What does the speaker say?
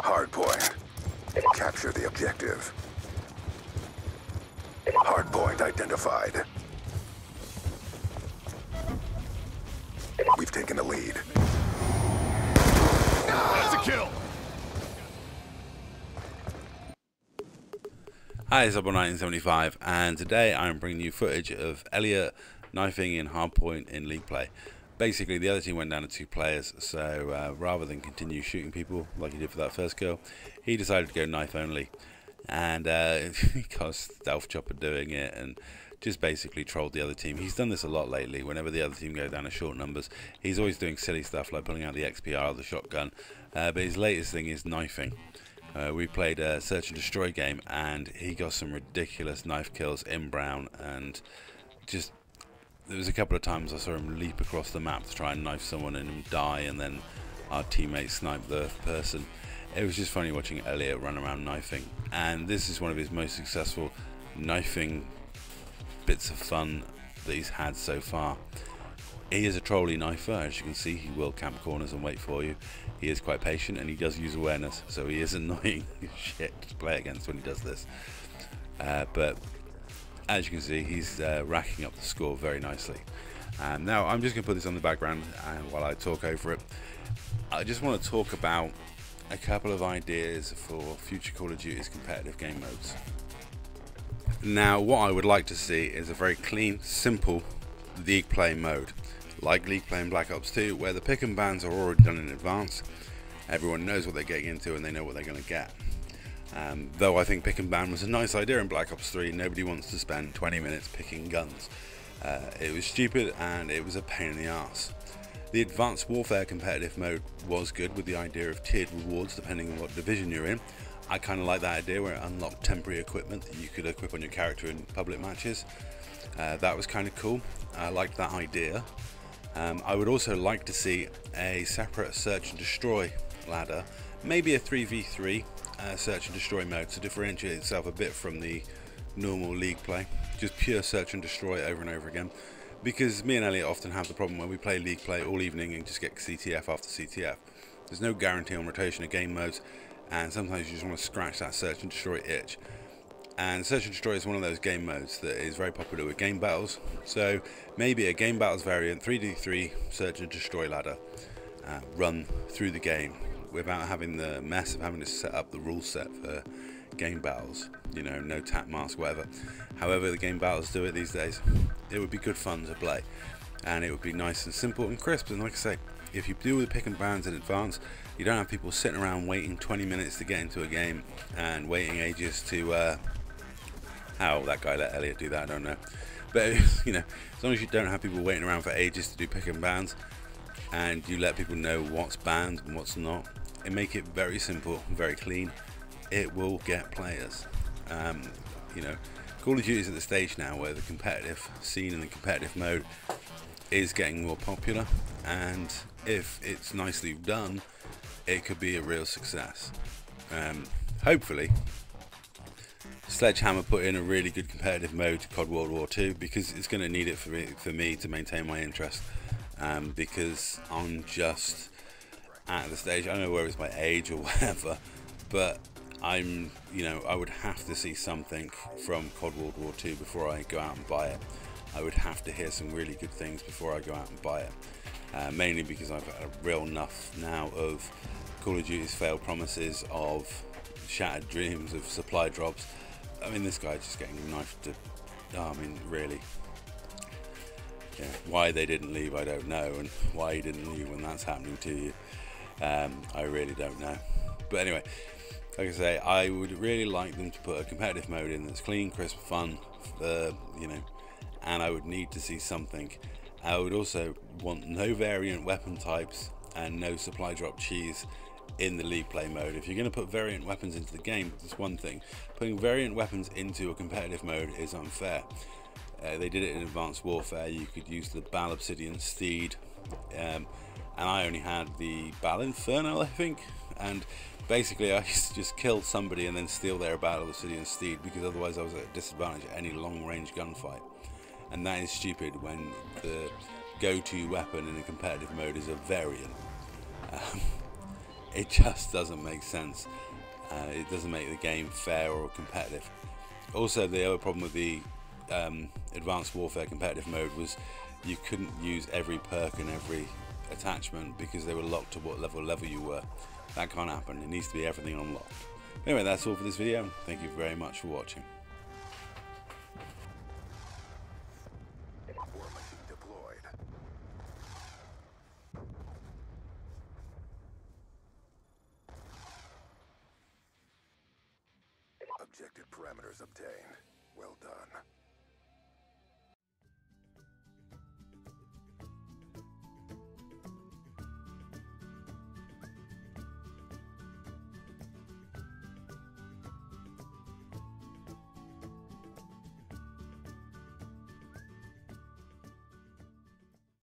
Hardpoint. Capture the objective. Hardpoint identified. We've taken the lead. That's a kill! Hi, it's Elot 1975, and today I'm bringing you footage of Elot knifing in hardpoint in league play. Basically, the other team went down to 2 players, so rather than continue shooting people like he did for that first kill, he decided to go knife only. And he got a stealth chopper doing it and just basically trolled the other team. He's done this a lot lately. Whenever the other team go down to short numbers, he's always doing silly stuff like pulling out the XPR or the shotgun. But his latest thing is knifing. We played a search and destroy game, and he got some ridiculous knife kills in brown, and just there was a couple of times I saw him leap across the map to try and knife someone and die, and then our teammates snipe the person. It was just funny watching Elot run around knifing, and this is one of his most successful knifing bits of fun that he's had so far. He is a trolly knifer, as you can see. He will camp corners and wait for you. He is quite patient, and he does use awareness, so he is annoying as shit to play against when he does this. But as you can see, he's racking up the score very nicely. Now I'm just going to put this on the background while I talk over it. I just want to talk about a couple of ideas for future Call of Duty's competitive game modes. Now, what I would like to see is a very clean, simple league play mode, like league play in Black Ops 2, where the pick and bans are already done in advance. Everyone knows what they're getting into and they know what they're going to get. Though I think pick and ban was a nice idea in Black Ops 3, nobody wants to spend 20 minutes picking guns. It was stupid and it was a pain in the arse. The Advanced Warfare competitive mode was good, with the idea of tiered rewards depending on what division you're in. I kind of like that idea, where it unlocked temporary equipment that you could equip on your character in public matches. That was kind of cool. I liked that idea. I would also like to see a separate search and destroy ladder, maybe a 3v3 search and destroy mode, to differentiate itself a bit from the normal league play. Just pure search and destroy over and over again. Because me and Elot often have the problem when we play league play all evening and just get CTF after CTF. There's no guarantee on rotation of game modes, and sometimes you just want to scratch that search and destroy itch. And search and destroy is one of those game modes that is very popular with game battles. So maybe a game battles variant, 3v3 search and destroy ladder, run through the game without having the mess of having to set up the rule set for game battles, you know, no tap mask, whatever. However the game battles do it these days, it would be good fun to play, and it would be nice and simple and crisp. And like I say, if you do the pick and bans in advance, you don't have people sitting around waiting 20 minutes to get into a game and waiting ages to how that guy let Elot do that, I don't know. But you know, as long as you don't have people waiting around for ages to do pick and bans, and you let people know what's banned and what's not, and make it very simple, very clean, it will get players. You know, Call of Duty is at the stage now where the competitive scene and the competitive mode is getting more popular, and if it's nicely done, it could be a real success. Hopefully Sledgehammer put in a really good competitive mode to COD World War II, because it's going to need it for me to maintain my interest, because I'm just at the stage, I don't know whether it's my age or whatever, but I'm, you know, I would have to see something from COD World War II before I go out and buy it. I would have to hear some really good things before I go out and buy it, mainly because I've had a real enough now of Call of Duty's failed promises, of shattered dreams, of supply drops. I mean, this guy's just getting knifed to, I mean, really. Yeah, why they didn't leave, I don't know, and why he didn't leave when that's happening to you, I really don't know. But anyway, like I say, I would really like them to put a competitive mode in that's clean, crisp, fun, you know, and I would need to see something. I would also want no variant weapon types and no supply drop cheese in the league play mode. If you're going to put variant weapons into the game, that's one thing. Putting variant weapons into a competitive mode is unfair. They did it in Advanced Warfare. You could use the Bal Obsidian Steed, and I only had the Bal Infernal, I think, and basically I used to just kill somebody and then steal their Bal Obsidian Steed, because otherwise I was at a disadvantage at any long range gunfight. And that is stupid when the go-to weapon in a competitive mode is a variant. It just doesn't make sense. It doesn't make the game fair or competitive. Also, the other problem with the Advanced Warfare competitive mode was you couldn't use every perk and every attachment because they were locked to what level you were. That can't happen. It needs to be everything unlocked. Anyway, that's all for this video. Thank you very much for watching. War machine deployed. Objective parameters obtained. Well done.